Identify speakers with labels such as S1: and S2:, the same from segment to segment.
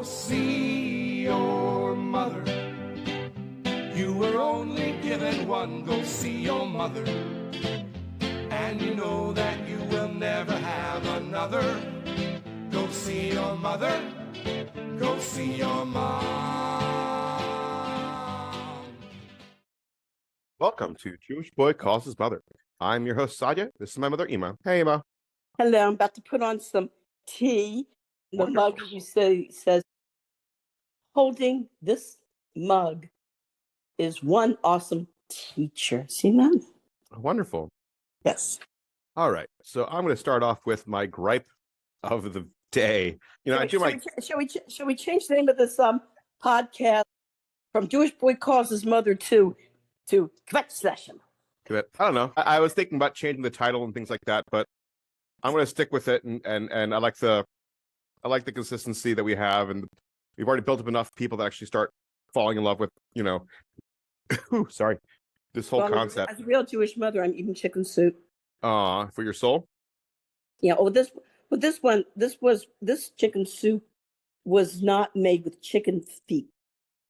S1: see your mother. You were only given one. Go see your mother. And you know that you will never have another. Go see your mother. Go see your mom.
S2: Welcome to Jewish Boy Calls His Mother. I'm your host, Sadia. This is my mother, Ema. Hey, Ema.
S3: Hello, I'm about to put on some tea. The mug, you say, says, holding this mug is one awesome teacher. See that?
S2: Wonderful.
S3: Yes.
S2: All right. So I'm going to start off with my gripe of the day.
S3: Shall we change the name of this podcast from Jewish Boy Calls His Mother to Kvetch Session?
S2: I don't know. I was thinking about changing the title and things like that, but I'm going to stick with it. And I like the consistency that we have, and we've already built up enough people that actually start falling in love with, this whole concept.
S3: As a real Jewish mother, I'm eating chicken soup.
S2: For your soul?
S3: Yeah. This chicken soup was not made with chicken feet.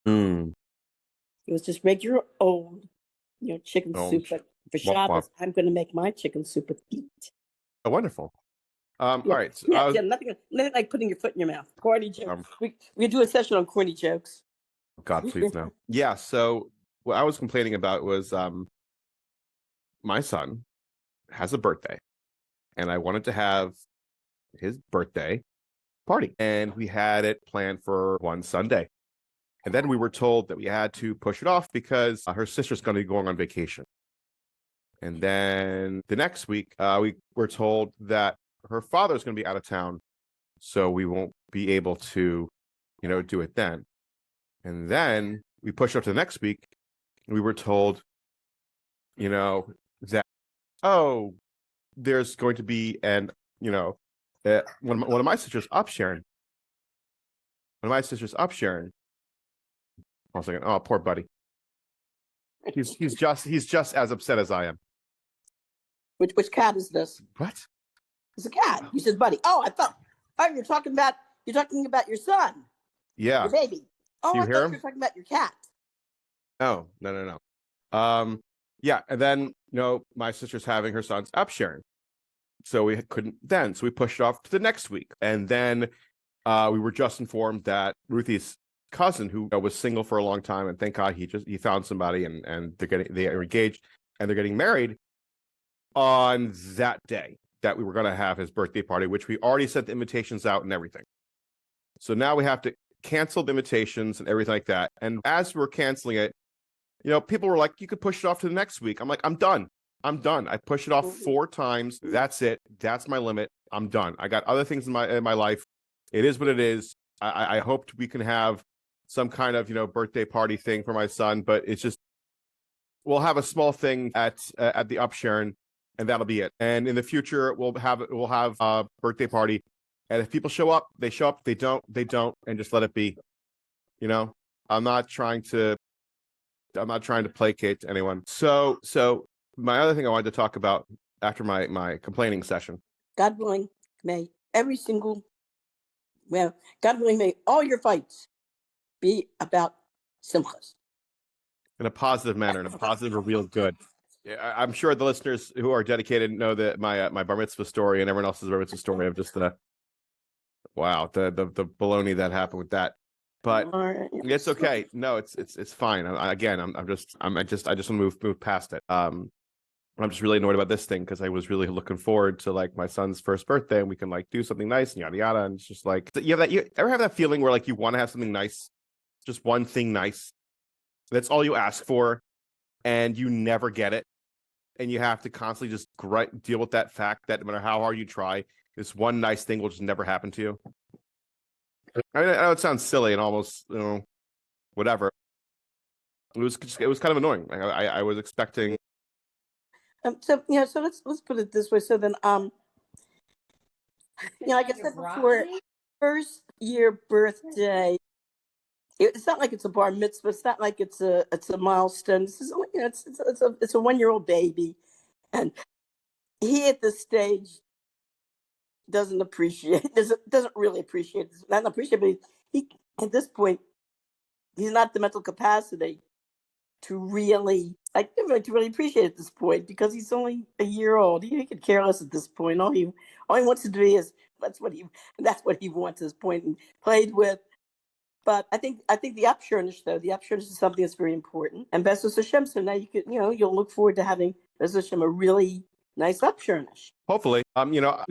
S2: Mm.
S3: It was just regular old, chicken soup. But for Shabbos, I'm going to make my chicken soup with feet.
S2: Oh, wonderful. All right. So
S3: nothing like putting your foot in your mouth. Corny jokes. We do a session on corny jokes.
S2: God, please no. Yeah. So what I was complaining about was my son has a birthday, and I wanted to have his birthday party, and we had it planned for one Sunday, and then we were told that we had to push it off because her sister's going to be going on vacation, and then the next week we were told that her father's going to be out of town, so we won't be able to do it then. And then we pushed up to the next week, and we were told that there's going to be one of my sisters up sharing. I was like, oh, poor buddy. He's just as upset as I am.
S3: Which cat is this?
S2: What?
S3: It's a cat. He says, buddy. Oh, you're talking about your son.
S2: Yeah.
S3: Your baby. Oh,
S2: Do you hear him?
S3: you were talking about your cat.
S2: Oh, no. Yeah, and then my sister's having her son's up sharing. So we couldn't then. So we pushed it off to the next week. And then we were just informed that Ruthie's cousin, who was single for a long time, and thank God he found somebody, and they are engaged and they're getting married on that day that we were going to have his birthday party, which we already sent the invitations out and everything. So now we have to cancel the invitations and everything like that. And as we're canceling it, people were like, you could push it off to the next week. I'm like, I'm done. I pushed it off 4 times. That's it. That's my limit. I'm done. I got other things in my life. It is what it is. I hoped we can have some kind of, birthday party thing for my son, but it's just, we'll have a small thing at the upsharing, and that'll be it. And in the future, we'll have a birthday party. And if people show up, they show up. They don't, and just let it be. I'm not trying to placate to anyone. So my other thing I wanted to talk about after my complaining session.
S3: God willing, may all your fights be about simchas.
S2: In a positive manner, in a positive or real good. I'm sure the listeners who are dedicated know that my bar mitzvah story and everyone else's bar mitzvah story of just the baloney that happened with that. But it's okay. No, it's fine. I just want to move past it. I'm just really annoyed about this thing because I was really looking forward to like my son's first birthday, and we can like do something nice and yada yada. And it's just like, you ever have that feeling where like you want to have something nice, just one thing nice, that's all you ask for, and you never get it, and you have to constantly just deal with that fact that no matter how hard you try, this one nice thing will just never happen to you. I know it sounds silly and almost, whatever. It was kind of annoying. I was expecting.
S3: So let's put it this way. So then, like I said before, first year birthday. It's not like it's a bar mitzvah. It's not like it's a milestone. This is it's a 1-year-old baby, and he at this stage doesn't really appreciate this. Not appreciate, but At this point, he's not the mental capacity to really to really appreciate it at this point because he's only a year old. He could care less at this point. All he wants to do is that's what he wants at this point and played with. But I think the Abschirnish though, the Abschirnish is something that's very important. And Besos Hashem, so now you'll look forward to having Besos Hashem a really nice Abschirnish.
S2: Hopefully.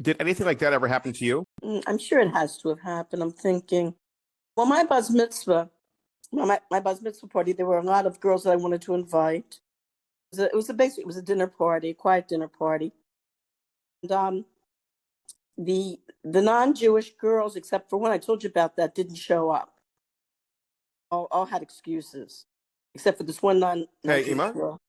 S2: Did anything like that ever happen to you?
S3: I'm sure it has to have happened. I'm thinking, well, my Bas Mitzvah party, there were a lot of girls that I wanted to invite. It was a dinner party, a quiet dinner party. And the non-Jewish girls, except for one I told you about that, didn't show up. All had excuses, except for this one
S2: Hey, Ema?
S3: girl.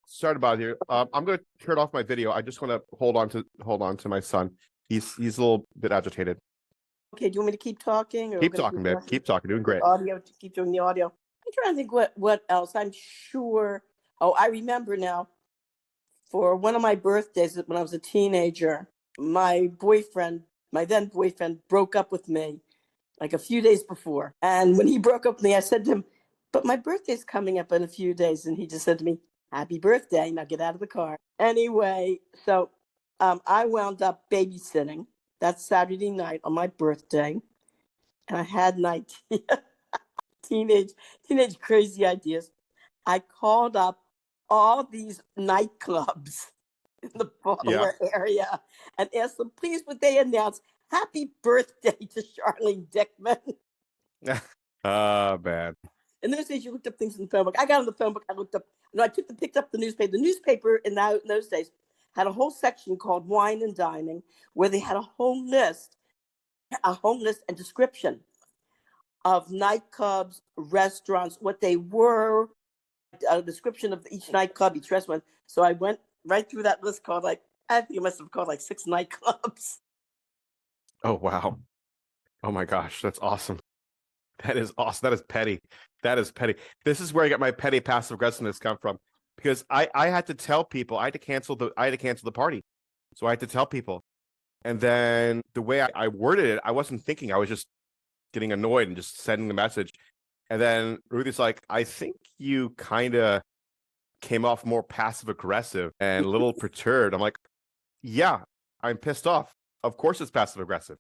S2: Sorry to bother you. I'm going to turn off my video. I just want to hold on to my son. He's a little bit agitated.
S3: Okay, do you want me to keep talking? Or
S2: Keep talking, babe. Keep talking. Doing great.
S3: Keep doing the audio. I'm trying to think what else. I'm sure. Oh, I remember now. For one of my birthdays when I was a teenager, my then boyfriend, broke up with me like a few days before. And when he broke up with me, I said to him, "But my birthday's coming up in a few days." And he just said to me, "Happy birthday. Now get out of the car." Anyway, so I wound up babysitting that Saturday night on my birthday. And I had an idea, teenage crazy ideas. I called up all these nightclubs in the Baltimore area and asked them, please, would they announce happy birthday to Charlene Dickman?
S2: Bad.
S3: In those days, you looked up things in the phone book. I got on the phone book. I looked up, picked up the newspaper. The newspaper in those days had a whole section called Wine and Dining, where they had a whole list and description of nightclubs, restaurants, what they were, a description of each nightclub, each restaurant. So I went right through that list, I think it must have called like 6 nightclubs.
S2: Oh, wow. Oh my gosh, that's awesome. That is awesome. That is petty. That is petty. This is where I get my petty passive aggressiveness come from, because I had to tell people I had to cancel the party. So I had to tell people. And then the way I worded it, I wasn't thinking. I was just getting annoyed and just sending the message. And then Ruthie's like, I think you kind of came off more passive aggressive and a little perturbed. I'm like, yeah, I'm pissed off. Of course it's passive aggressive.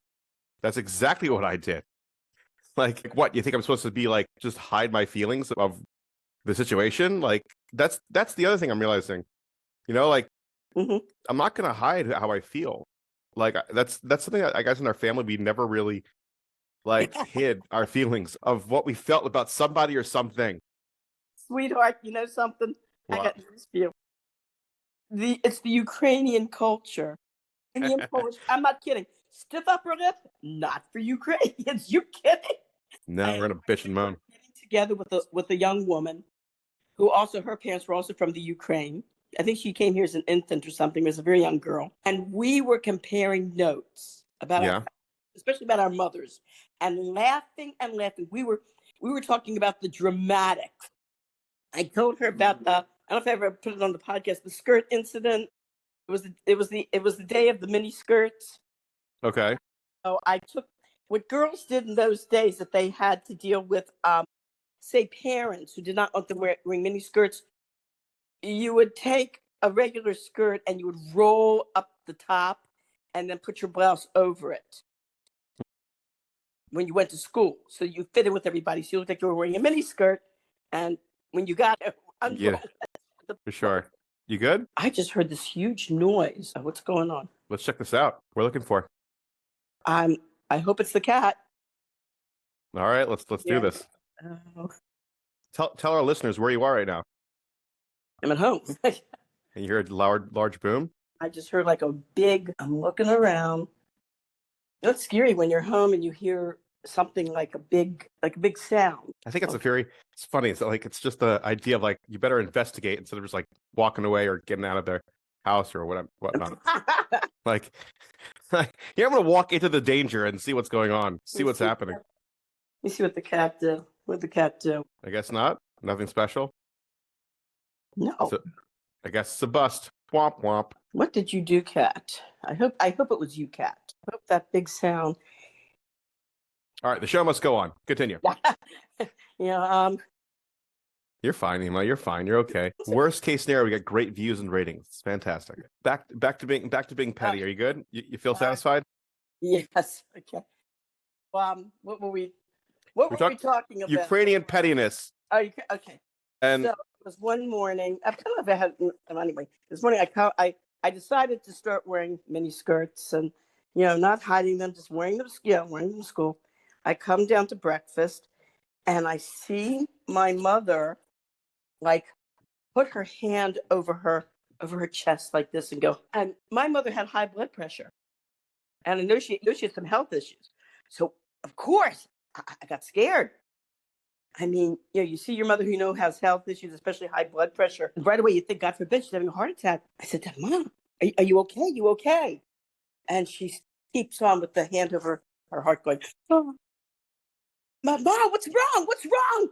S2: That's exactly what I did. Like, what? You think I'm supposed to be like, just hide my feelings of the situation? Like, that's the other thing I'm realizing. Like, I'm not going to hide how I feel. Like, that's something that I guess in our family, we never really hid our feelings of what we felt about somebody or something.
S3: Sweetheart, you know something?
S2: What?
S3: I got news for you. It's the Ukrainian culture. Indian Polish. I'm not kidding. Stiff upper lip, not for Ukrainians. You kidding?
S2: No, we're gonna bitch and moan.
S3: Getting together with a young woman who her parents were also from the Ukraine. I think she came here as an infant or something, as a very young girl. And we were comparing notes about especially about our mothers, and laughing and laughing. We were talking about the dramatic. I told her about I don't know if I ever put it on the podcast, the skirt incident. It was the day of the mini skirts.
S2: Okay.
S3: So I took what girls did in those days, that they had to deal with, say, parents who did not want them wearing mini skirts. You would take a regular skirt and you would roll up the top and then put your blouse over it when you went to school. So you fit in with everybody. So you looked like you were wearing a mini skirt. And when you got
S2: for sure. You good?
S3: I just heard this huge noise. What's going on?
S2: Let's check this out. We're looking for.
S3: I hope it's the cat.
S2: All right, let's do this. Tell our listeners where you are right now.
S3: I'm at home.
S2: And you heard a large boom?
S3: I just heard like a big, I'm looking around. It's scary when you're home and you hear something like a big sound.
S2: I think it's funny. It's just the idea of you better investigate instead of just walking away or getting out of their house or whatnot. I'm going to walk into the danger and see what's going on, see what's happening.
S3: Let me see what the cat did. What did the cat do?
S2: I guess not. Nothing special.
S3: No.
S2: I guess it's a bust. Womp womp.
S3: What did you do, cat? I hope it was you, cat. I hope that big sound.
S2: All right, the show must go on. Continue.
S3: You know,
S2: You're fine, Ema. You're fine. You're okay. Worst case scenario, we get great views and ratings. It's fantastic. Back to being petty. Are you good? You feel satisfied?
S3: yes. Okay. What were we? What
S2: We
S3: were we
S2: talked
S3: talking about?
S2: Ukrainian pettiness.
S3: Oh, okay.
S2: And
S3: So it was one morning. I don't know if I had. Anyway, this morning I decided to start wearing mini skirts and not hiding them, just wearing them. Wearing them to school. I come down to breakfast and I see my mother like put her hand over her chest like this and go. And my mother had high blood pressure, and I know she had some health issues. So of course I got scared. I mean, you see your mother who has health issues, especially high blood pressure. And right away, you think, God forbid, she's having a heart attack. I said, Mom, are you okay? You okay? And she keeps on with the hand over her heart going, oh, Mom, what's wrong? What's wrong?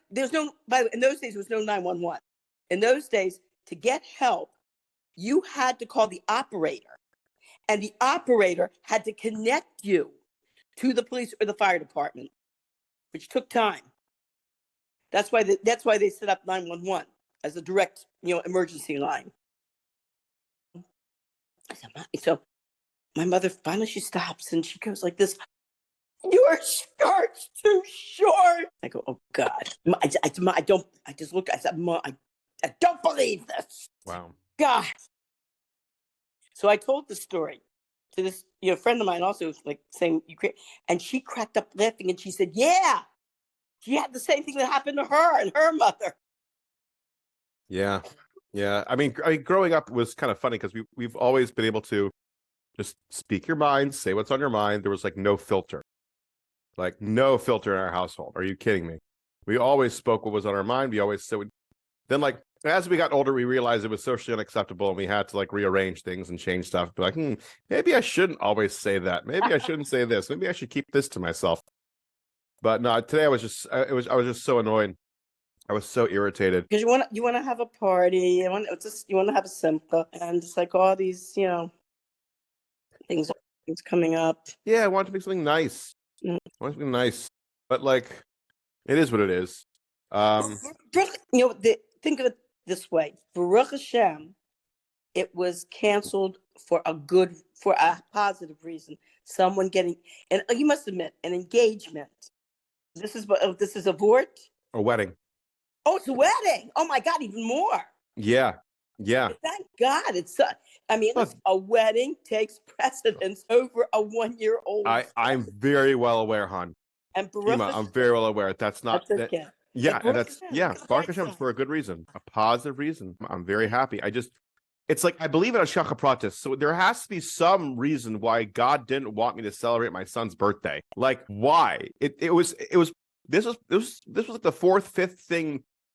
S3: There's no, in those days, there was no 911. In those days, to get help, you had to call the operator, and the operator had to connect you to the police or the fire department, which took time. That's why they set up 911 as a direct, emergency line. So my mother finally she stops and she goes like this. Your skirt's too short. I go, oh God. I don't. I just look. I said, Mom, I don't believe this.
S2: wow.
S3: God. So I told the story to this friend of mine, also like saying Ukraine, and she cracked up laughing and she said, yeah. She had the same thing that happened to her and her mother.
S2: Yeah. Yeah. I mean, growing up was kind of funny because we've always been able to just speak your mind, say what's on your mind. There was like no filter in our household. Are you kidding me? We always spoke what was on our mind. We always said, then like, as we got older, we realized it was socially unacceptable and we had to like rearrange things and change stuff. Be like, maybe I shouldn't always say that. Maybe I shouldn't say this. Maybe I should keep this to myself. But no, today I was just so annoyed. I was so irritated.
S3: Because you want to have a party, you want to have a simcha, and it's like all these, things coming up.
S2: Yeah, I wanted to make something nice.
S3: Mm.
S2: I want something nice. But like it is what it is.
S3: Think of it this way. Baruch Hashem, it was canceled for a positive reason. Someone getting, and you must admit, an engagement. This is a vort?
S2: A wedding.
S3: Oh, it's a wedding. Oh my God, even more.
S2: Yeah.
S3: Thank God. A wedding takes precedence over a 1-year-old.
S2: I'm very well aware, hon.
S3: And
S2: Ema, I'm very well aware. That's not
S3: that's okay.
S2: Yeah, and Baruch Hashem for a good reason, a positive reason. I'm very happy. It's like I believe in a Pratis, so there has to be some reason why God didn't want me to celebrate my son's birthday. Like why? This was like the fourth, fifth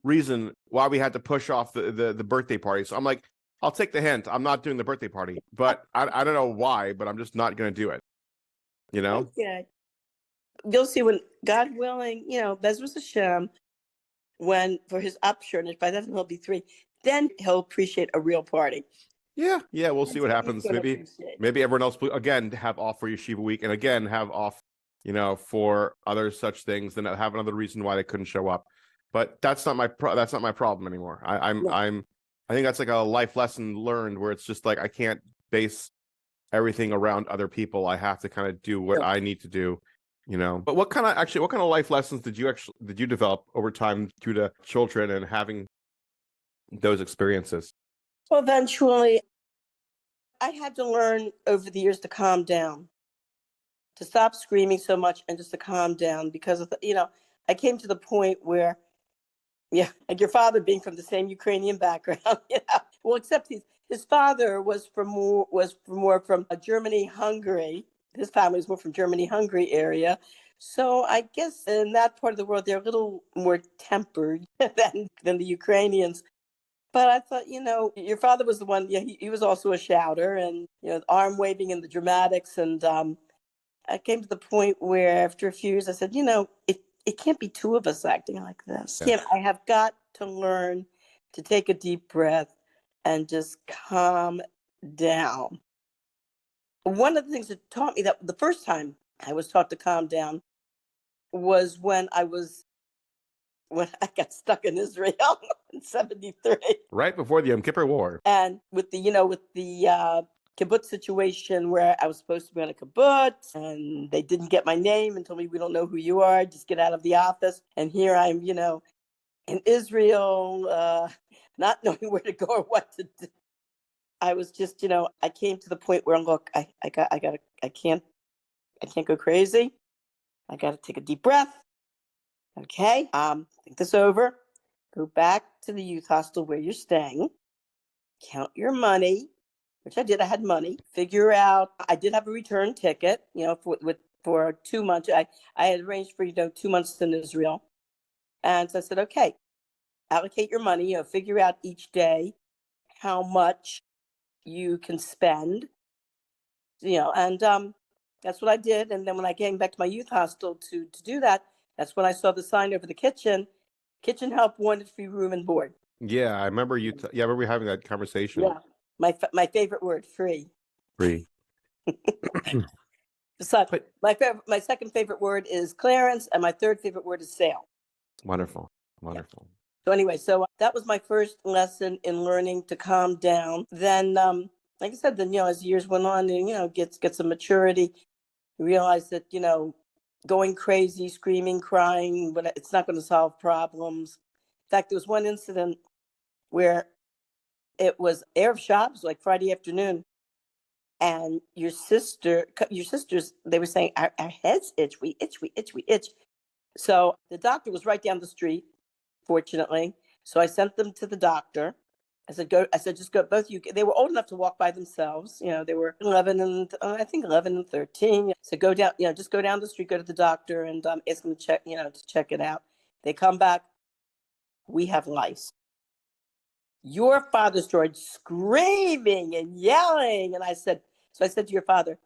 S2: reason why we had to push off the birthday party. So I'm like, I'll take the hint. I'm not doing the birthday party, but I don't know why, but I'm just not going to do it.
S3: Okay. You'll see when God willing, Bezras Hashem, when for his upshur, by then he'll be 3, then he'll appreciate a real party.
S2: Yeah, we'll see what happens. Maybe everyone else will again have off for Yeshiva week and again have off, for other such things, then have another reason why they couldn't show up. But that's not my problem anymore. I think that's like a life lesson learned where it's just like I can't base everything around other people. I have to kind of do what I need to do. But what kind of life lessons did you develop over time due to children and having those experiences?
S3: Well, eventually I had to learn over the years to calm down, to stop screaming so much and just to calm down because I came to the point where, like your father being from the same Ukrainian background, well, except his father was more from Germany, Hungary. His family was more from Germany, Hungary area. So I guess in that part of the world, they're a little more tempered than the Ukrainians. But I thought, your father was the one, he was also a shouter and, arm waving and the dramatics. And I came to the point where after a few years, I said, it can't be two of us acting like this.
S2: Yeah.
S3: I have got to learn to take a deep breath and just calm down. One of the things that taught me that the first time I was taught to calm down was when I got stuck in Israel in '73,
S2: Right before the Yom Kippur War.
S3: and with the kibbutz situation where I was supposed to be on a kibbutz, and they didn't get my name and told me, we don't know who you are, just get out of the office. And here I'm, in Israel, not knowing where to go or what to do. I was just, I came to the point where, look, I can't go crazy. I got to take a deep breath. Okay, think this over. Go back to the youth hostel where you're staying. Count your money, which I did. I had money. Figure out. I did have a return ticket. For 2 months. I had arranged for 2 months in Israel, and so I said, okay, allocate your money. Figure out each day how much you can spend. And that's what I did. And then when I came back to my youth hostel to do that, that's when I saw the sign over the kitchen. Kitchen help wanted free room and board.
S2: Yeah, I remember you. I remember having that conversation.
S3: Yeah, my favorite word, free.
S2: Free.
S3: So my second favorite word is clearance, and my third favorite word is sale.
S2: Wonderful.
S3: Yeah. So anyway, that was my first lesson in learning to calm down. Then, like I said, as years went on, and get some maturity, you realize that going crazy, screaming, crying, but it's not going to solve problems. In fact, there was one incident where it was Erev Shabbos, like Friday afternoon, and your sisters, they were saying, our heads itch, we itch. So the doctor was right down the street, fortunately. So I sent them to the doctor. I said, just go, both of you. They were old enough to walk by themselves. They were 11 and 13. So go down, just go down the street, go to the doctor, and ask them to check it out. They come back. We have lice. Your father started screaming and yelling. And I said to your father,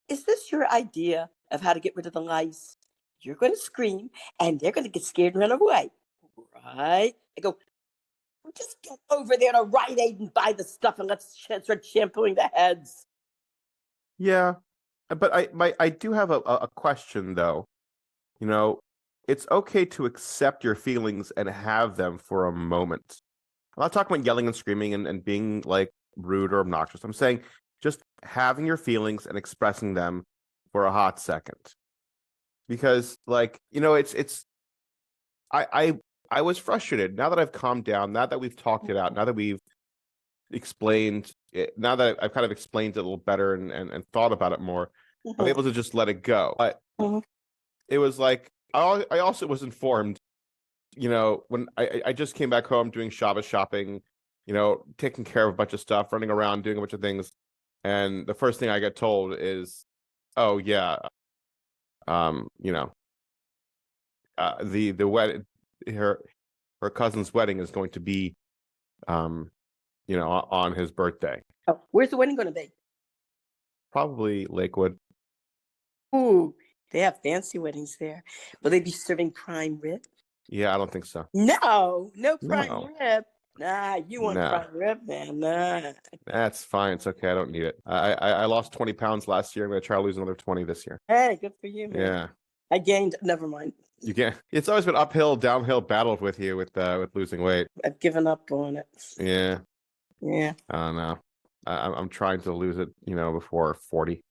S3: is this your idea of how to get rid of the lice? You're going to scream and they're going to get scared and run away. Right? I go, just get over there to Rite Aid and buy the stuff and let's start shampooing the heads.
S2: Yeah, but I do have a question though. It's okay to accept your feelings and have them for a moment. I'm not talking about yelling and screaming and being like rude or obnoxious. I'm saying just having your feelings and expressing them for a hot second. Because I was frustrated. Now that I've calmed down, now that we've talked it out, now that we've explained it, now that I've kind of explained it a little better and thought about it more, I'm able to just let it go. But it was like I also was informed, when I just came back home doing Shabbos shopping, taking care of a bunch of stuff, running around, doing a bunch of things. And the first thing I get told is, oh yeah, the wedding, her cousin's wedding is going to be, on his birthday.
S3: Oh, where's the wedding going to be?
S2: Probably Lakewood.
S3: Ooh, they have fancy weddings there. Will they be serving prime rib?
S2: Yeah, I don't think so.
S3: No prime rib. Nah, you want
S2: Nah.
S3: prime rib, man? Nah.
S2: That's fine. It's okay. I don't need it. I lost 20 pounds last year. I'm going to try to lose another 20 this year.
S3: Hey, good for you, man.
S2: Yeah.
S3: I gained. Never mind.
S2: You can't. It's always been uphill, downhill battle with you with losing weight.
S3: I've given up on it.
S2: Yeah.
S3: Yeah.
S2: I don't know. I'm trying to lose it, before 40,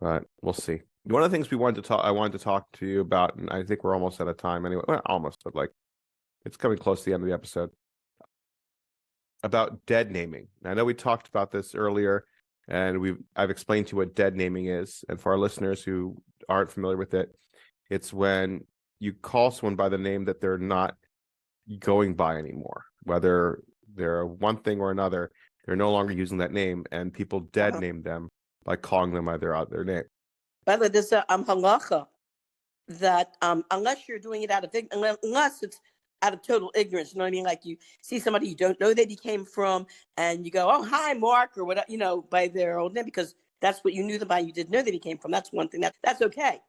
S2: but we'll see. One of the things I wanted to talk to you about, and I think we're almost out of time anyway. Well, almost, but it's coming close to the end of the episode. About dead naming. I know we talked about this earlier, and I've explained to you what dead naming is. And for our listeners who aren't familiar with it, it's when you call someone by the name that they're not going by anymore, whether they're one thing or another. They're no longer using that name, and people dead name them by calling them by their name.
S3: By the way, there's a halacha that unless you're doing it unless it's out of total ignorance, you know what I mean? Like you see somebody you don't know where they came from, and you go, "Oh, hi, Mark," or whatever, by their old name, because that's what you knew them by. You didn't know they came from. That's one thing. That's okay.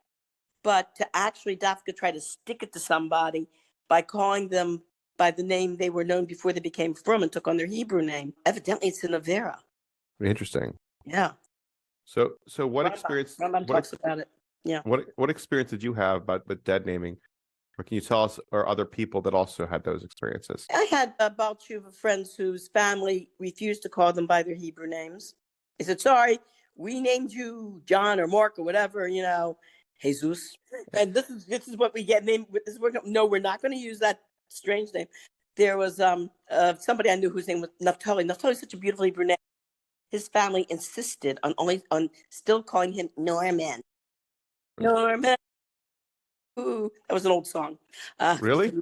S3: But to actually Dafka try to stick it to somebody by calling them by the name they were known before they became from and took on their Hebrew name, evidently it's an avera.
S2: Interesting.
S3: Yeah.
S2: So what experience?
S3: Rambam talks about it. Yeah.
S2: What experience did you have about with dead naming? Or can you tell us, or other people that also had those experiences?
S3: I had a Balchuva friends whose family refused to call them by their Hebrew names. They said, sorry, we named you John or Mark or whatever, Jesus. And this is what we get named. No, we're not going to use that strange name. There was somebody I knew whose name was Naphtali. Naphtali is such a beautiful Hebrew name. His family insisted on still calling him Norman. Norman. Ooh, that was an old song.
S2: Really?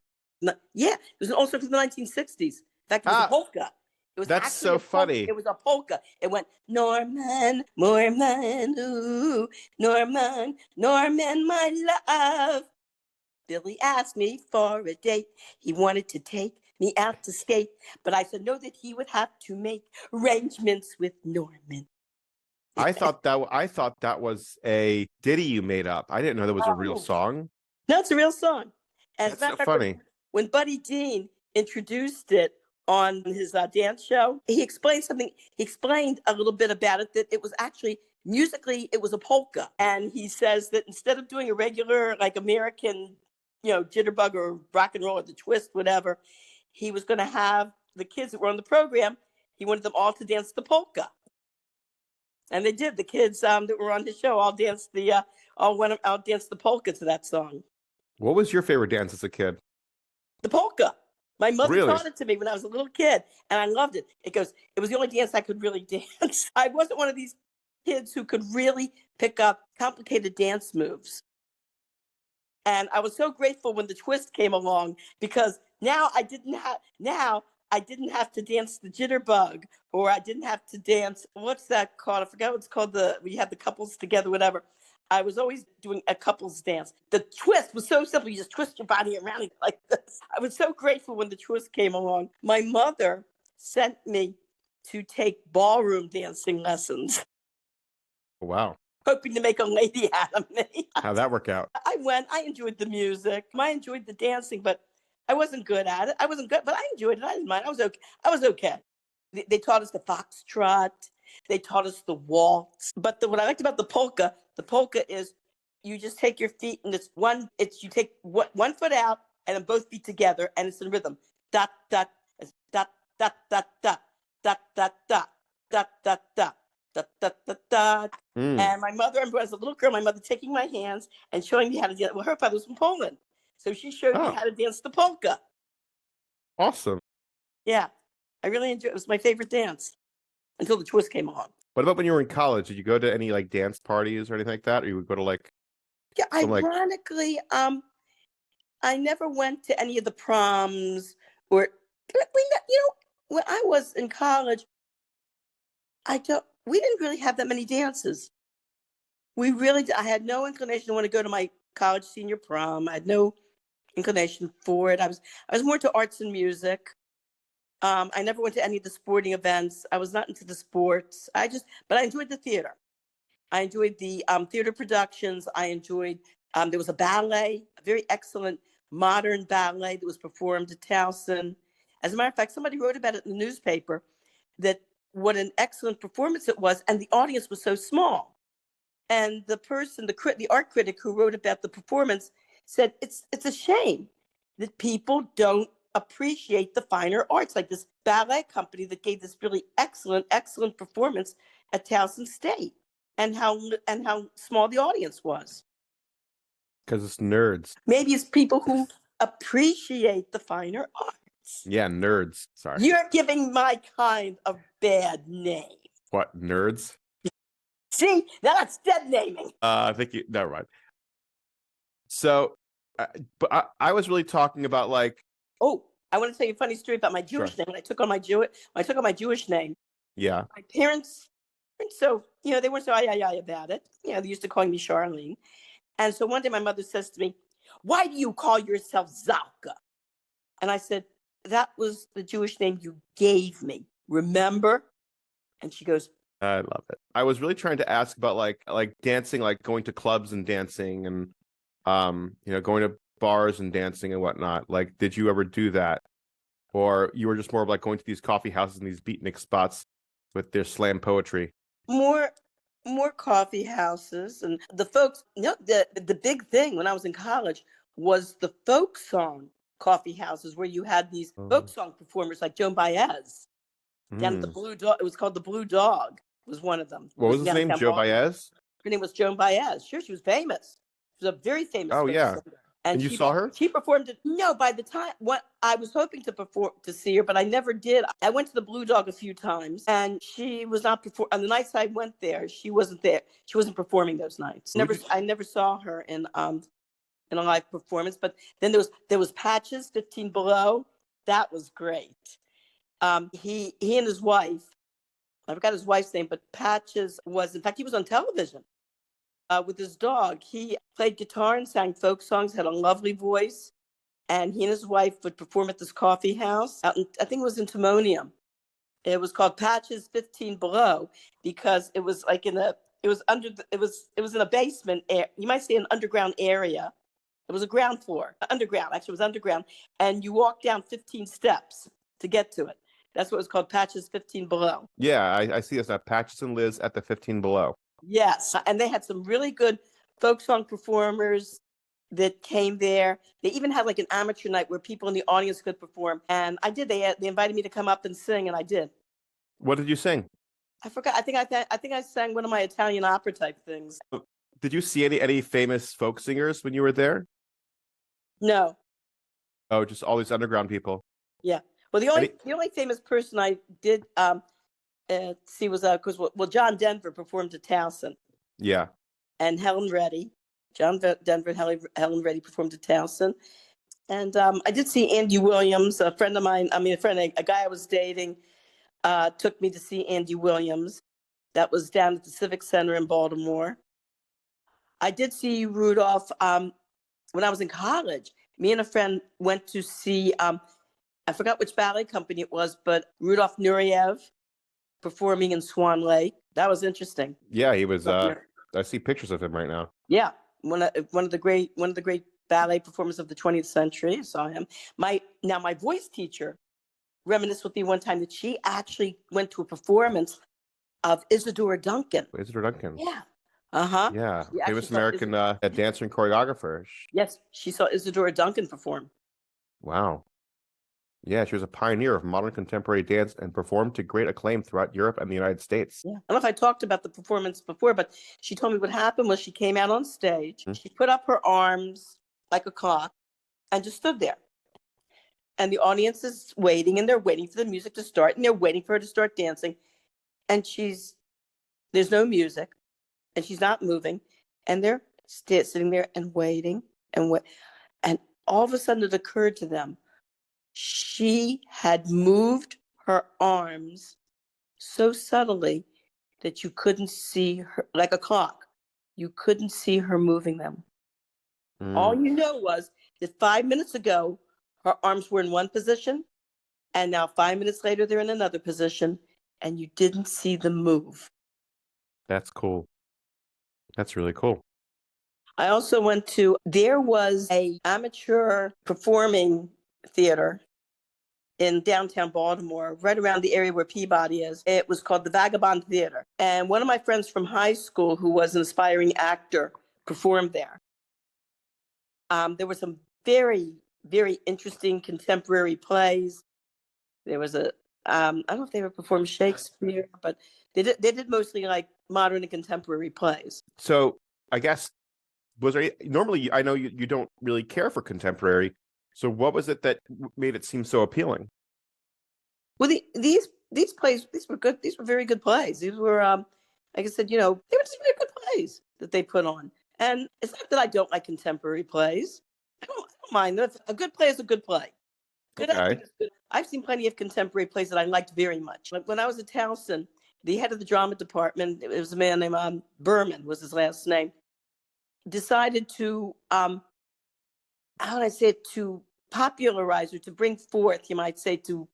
S3: Yeah, it was an old song from the 1960s. In fact, it was a polka. It was
S2: That's
S3: actually
S2: so
S3: a polka.
S2: funny.
S3: It was a polka. It went Norman, Norman, ooh, Norman, Norman, my love. Billy asked me for a date. He wanted to take me out to skate, but I said no, that he would have to make arrangements with Norman.
S2: I thought that was a ditty you made up. I didn't know that was a real song.
S3: No, it's a real song. And
S2: That's so funny.
S3: When Buddy Dean introduced it on his dance show, he explained something. He explained a little bit about it, that it was actually musically, it was a polka. And he says that instead of doing a regular, like American, jitterbug or rock and roll or the twist, whatever, he was going to have the kids that were on the program, he wanted them all to dance the polka. And they did. The kids that were on his show all danced went out danced the polka to that song.
S2: What was your favorite dance as a kid?
S3: The polka. My mother
S2: Really?
S3: taught it to me when I was a little kid, and I loved it. It was the only dance I could really dance. I wasn't one of these kids who could really pick up complicated dance moves. And I was so grateful when the twist came along, because now I didn't have to dance the jitterbug, or I didn't have to dance, what's that called? I forgot what it's called, we had the couples together, whatever. I was always doing a couples dance. The twist was so simple. You just twist your body around like this. I was so grateful when the twist came along. My mother sent me to take ballroom dancing lessons.
S2: Wow.
S3: Hoping to make a lady out of me.
S2: How'd that work out?
S3: I went. I enjoyed the music. I enjoyed the dancing, but I wasn't good at it. I wasn't good, but I enjoyed it. I didn't mind. I was okay. They taught us the foxtrot. They taught us the waltz. But what I liked about the polka is you just take your feet and you take one foot out and then both feet together, and it's in rhythm. Dot, dot, dot, dot, dot, dot, dot, dot, dot, dot, dot, dot. Da, da, da, da. And my mother, as a little girl, my mother taking my hands and showing me how to dance. Well, her father was from Poland, so she showed me how to dance the polka.
S2: Awesome.
S3: Yeah, I really enjoyed it. It was my favorite dance until the twist came along.
S2: What about when you were in college? Did you go to any like dance parties or anything like that, or you would go to like?
S3: Yeah, ironically, I never went to any of the proms, or when I was in college, we didn't really have that many dances. I had no inclination to want to go to my college senior prom. I had no inclination for it. I was more into arts and music. I never went to any of the sporting events. I was not into the sports. But I enjoyed the theater. I enjoyed the theater productions. I enjoyed, there was a ballet, a very excellent modern ballet that was performed at Towson. As a matter of fact, somebody wrote about it in the newspaper, that what an excellent performance it was, and the audience was so small. And the art critic who wrote about the performance said, it's a shame that people don't appreciate the finer arts, like this ballet company that gave this really excellent performance at Towson State, and how small the audience was.
S2: Because it's nerds.
S3: Maybe it's people who appreciate the finer arts.
S2: Yeah, nerds. Sorry.
S3: You're giving my kind a bad name.
S2: What, nerds?
S3: See, now that's dead naming.
S2: I think never mind. So, but I was really talking about like.
S3: Oh, I want to tell you a funny story about my Jewish name. When I took on my Jewish name.
S2: Yeah.
S3: My parents, so they weren't so about it. They used to call me Charlene. And so one day my mother says to me, "Why do you call yourself Zalka?" And I said, "That was the Jewish name you gave me. Remember?" And she goes,
S2: I love it. I was really trying to ask about like dancing, like going to clubs and dancing, and going to bars and dancing and whatnot. Like, did you ever do that, or you were just more of like going to these coffee houses and these beatnik spots with their slam poetry?
S3: More more coffee houses, and the folks, the big thing when I was in college was the folk song coffee houses where you had these folk song performers like Joan Baez down at the
S2: Mm.
S3: Blue Dog. It was called the Blue Dog, was one of them. It
S2: What was his name?
S3: downtown
S2: Joe
S3: Baltimore.
S2: Baez?
S3: Her name was Joan Baez. Sure, she was famous. She was a very famous
S2: Oh
S3: folk
S2: yeah.
S3: singer. And
S2: And you saw her?
S3: she performed it. No, by the time what I was hoping to see her, but I never did. I went to the Blue Dog a few times, and she was not on the nights I went there. She wasn't there. She wasn't performing those nights. I never saw her in a live performance. But then there was Patches 15 Below. That was great. He and his wife. I forgot his wife's name, but Patches was, in fact, he was on television with his dog. He played guitar and sang folk songs, had a lovely voice. And he and his wife would perform at this coffee house out in, I think it was in Timonium. It was called Patches 15 Below because it was like it was in a basement, you might say an underground area. It was a ground floor, underground, actually it was underground. And you walk down 15 steps to get to it. That's what it was called, Patches 15 Below.
S2: Yeah, I see this now. Patches and Liz at the 15 Below.
S3: Yes, and they had some really good folk song performers that came there. They even had like an amateur night where people in the audience could perform. And I did. They invited me to come up and sing, and I did.
S2: What did you sing?
S3: I forgot. I think I sang one of my Italian opera type things.
S2: Did you see any famous folk singers when you were there?
S3: No.
S2: Oh, just all these underground people.
S3: Yeah. Well, the only famous person I did see was John Denver performed at Towson.
S2: Yeah.
S3: And Helen Reddy. John Denver and Helen Reddy performed at Towson. And I did see Andy Williams, a friend of mine, a guy I was dating, took me to see Andy Williams. That was down at the Civic Center in Baltimore. I did see Rudolph when I was in college. Me and a friend went to see, I forgot which ballet company it was, but Rudolph Nureyev performing in Swan Lake. That was interesting.
S2: Yeah, he was, I see pictures of him right now.
S3: Yeah, one of the great ballet performers of the 20th century. I saw him. My voice teacher reminisced with me one time that she actually went to a performance of Isadora Duncan.
S2: Isadora Duncan.
S3: Yeah. Uh-huh.
S2: Yeah, famous American dancer and choreographer.
S3: Yes, she saw Isadora Duncan perform.
S2: Wow. Yeah, she was a pioneer of modern contemporary dance and performed to great acclaim throughout Europe and the United States.
S3: Yeah. I don't know if I talked about the performance before, but she told me what happened was she came out on stage. Mm-hmm. She put up her arms like a clock and just stood there. And the audience is waiting, and they're waiting for the music to start, and they're waiting for her to start dancing. And there's no music, and she's not moving, and they're sitting there and waiting and wait. And all of a sudden it occurred to them, she had moved her arms so subtly that you couldn't see her, like a clock. You couldn't see her moving them. All you know was that 5 minutes ago, her arms were in one position, and now 5 minutes later, they're in another position, and you didn't see them move.
S2: That's cool. That's really cool.
S3: I also there was a amateur performing theater in downtown Baltimore, right around the area where Peabody is. It was called the Vagabond Theater. And one of my friends from high school, who was an aspiring actor, performed there. There were some very, very interesting contemporary plays. There was I don't know if they ever performed Shakespeare, but they did mostly like modern and contemporary plays.
S2: So I guess, normally I know you don't really care for contemporary. So what was it that made it seem so appealing?
S3: Well, these plays, these were good. These were very good plays. These were, like I said, they were just very good plays that they put on. And it's not that I don't like contemporary plays. I don't mind them. A good play is a good play. Good acting is good. I've seen plenty of contemporary plays that I liked very much. Like when I was at Towson, the head of the drama department, it was a man named Berman, was his last name, decided to, to popularize, or to bring forth, you might say, to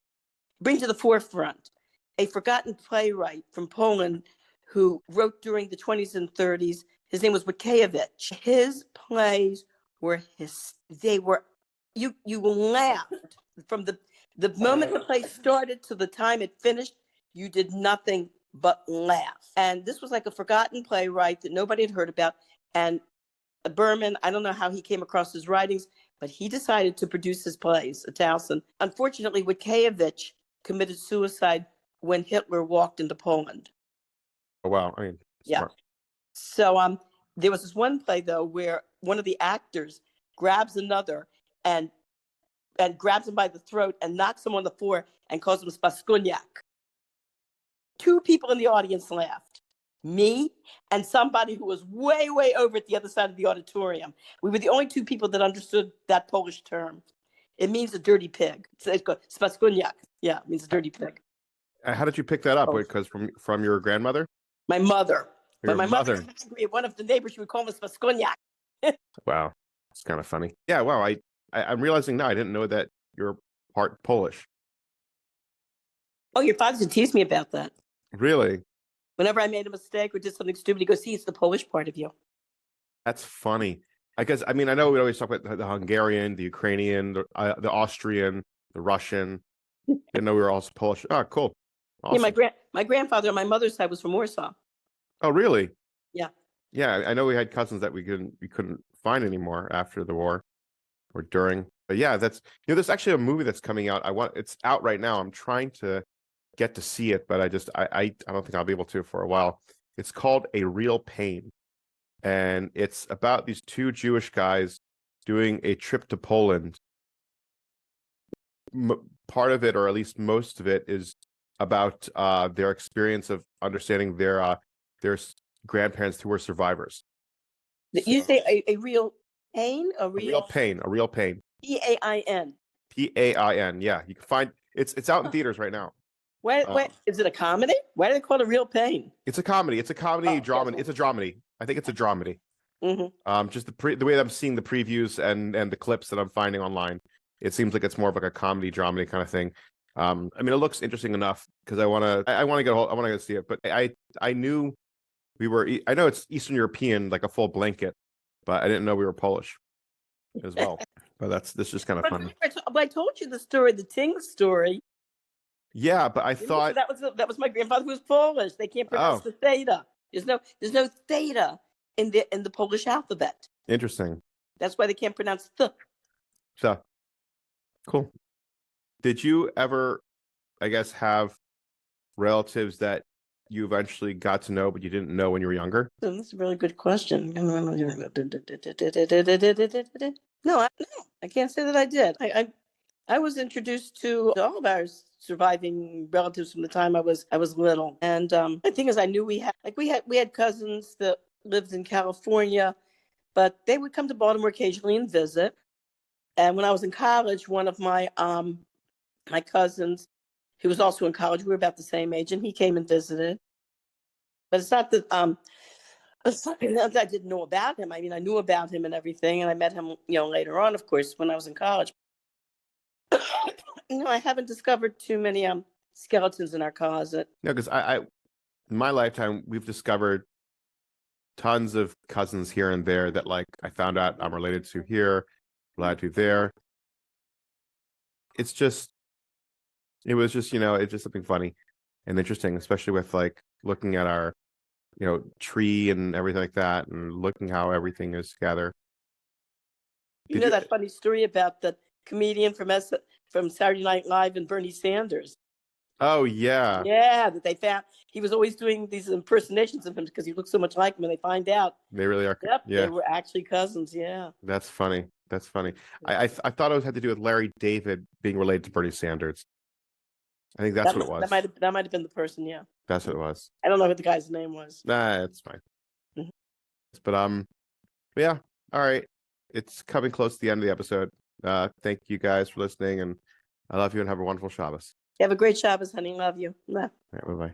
S3: bring to the forefront a forgotten playwright from Poland who wrote during the 20s and 30s. His name was Witkiewicz. His plays were you laughed from the moment the play started to the time it finished. You did nothing but laugh. And this was like a forgotten playwright that nobody had heard about. And Berman, I don't know how he came across his writings, but he decided to produce his plays, Towson. Unfortunately, Witkiewicz committed suicide when Hitler walked into Poland.
S2: Oh, wow. I mean, smart.
S3: Yeah. So there was this one play, though, where one of the actors grabs another and grabs him by the throat and knocks him on the floor and calls him Spaskunyak. 2 people in the audience laughed. Me and somebody who was way, way over at the other side of the auditorium. We were the only 2 people that understood that Polish term. It means a dirty pig. It's called Spaskunyak. Yeah, it means a dirty pig.
S2: How did you pick that up? Because from your grandmother?
S3: My mother.
S2: Your
S3: But my
S2: mother.
S3: mother was angry at one of the neighbors. She would call him Spaskunyak.
S2: Wow. It's kind of funny. Yeah, wow. I'm realizing now I didn't know that you're part Polish.
S3: Oh, your father used to tease me about that.
S2: Really?
S3: Whenever I made a mistake or did something stupid, he goes, see, it's the Polish part of you.
S2: That's funny. I guess, I mean, I know we always talk about the Hungarian, the Ukrainian, the Austrian, the Russian. Didn't know we were all Polish. Oh, cool. Awesome.
S3: Yeah, my grandfather on my mother's side was from Warsaw.
S2: Oh, really?
S3: Yeah.
S2: Yeah, I know we had cousins that we couldn't find anymore after the war or during. But yeah, there's actually a movie that's coming out. It's out right now. I'm trying to get to see it, but I don't think I'll be able to for a while. It's called A Real Pain. And it's about these 2 Jewish guys doing a trip to Poland. Part of it, or at least most of it, is about their experience of understanding their grandparents who were survivors.
S3: You say a real pain? A real
S2: pain. A real pain.
S3: Pain.
S2: Pain. Yeah, you can find it's out in theaters right now.
S3: Wait, is it a comedy? Why do they call it a real pain?
S2: It's a comedy. It's a comedy drama. It's a dramedy. I think it's a dramedy. Mm-hmm. Just the way that I'm seeing the previews and the clips that I'm finding online, it seems like it's more of like a comedy dramedy kind of thing. I mean, it looks interesting enough because I want to go see it. But I knew I know it's Eastern European, like a full blanket, but I didn't know we were Polish as well. But this is just kind of funny.
S3: I told you the story, the Ting story.
S2: Yeah, but I thought
S3: that was my grandfather who was Polish. They can't pronounce the theta. There's no theta in the Polish alphabet.
S2: Interesting.
S3: That's why they can't pronounce the.
S2: So cool. Did you ever, I guess, have relatives that you eventually got to know but you didn't know when you were younger?
S3: That's a really good question. No, I can't say that I did. I was introduced to all of our surviving relatives from the time I was little. And the thing is, I knew we had cousins that lived in California, but they would come to Baltimore occasionally and visit. And when I was in college, one of my my cousins, he was also in college, we were about the same age, and he came and visited. But it's not that I didn't know about him. I mean, I knew about him and everything, and I met him, later on, of course, when I was in college. No, I haven't discovered too many skeletons in our closet.
S2: No, because I in my lifetime, we've discovered tons of cousins here and there that, like, I found out I'm related to here, related to there. It was just, it's just something funny and interesting, especially with like looking at our, tree and everything like that, and looking how everything is together.
S3: You know that funny story about the comedian from Saturday Night Live and Bernie Sanders?
S2: Oh, yeah.
S3: Yeah, that they found he was always doing these impersonations of him because he looked so much like him, and they find out
S2: they really are.
S3: Yep,
S2: yeah,
S3: they were actually cousins. Yeah,
S2: that's funny. That's funny. I thought it had to do with Larry David being related to Bernie Sanders. I think that's what it was.
S3: That might have been the person. Yeah,
S2: that's what it was.
S3: I don't know what the guy's name was.
S2: Nah, it's fine. Mm-hmm. But yeah. All right. It's coming close to the end of the episode. Thank you guys for listening, and I love you, and have a wonderful Shabbos.
S3: Have a great Shabbos, honey. Love you.
S2: All right, bye-bye.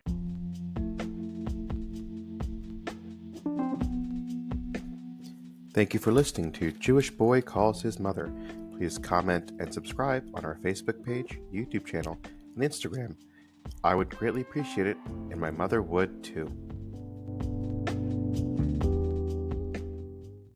S2: Thank you for listening to Jewish Boy Calls His Mother. Please comment and subscribe on our Facebook page, YouTube channel, and Instagram. I would greatly appreciate it, and my mother would too.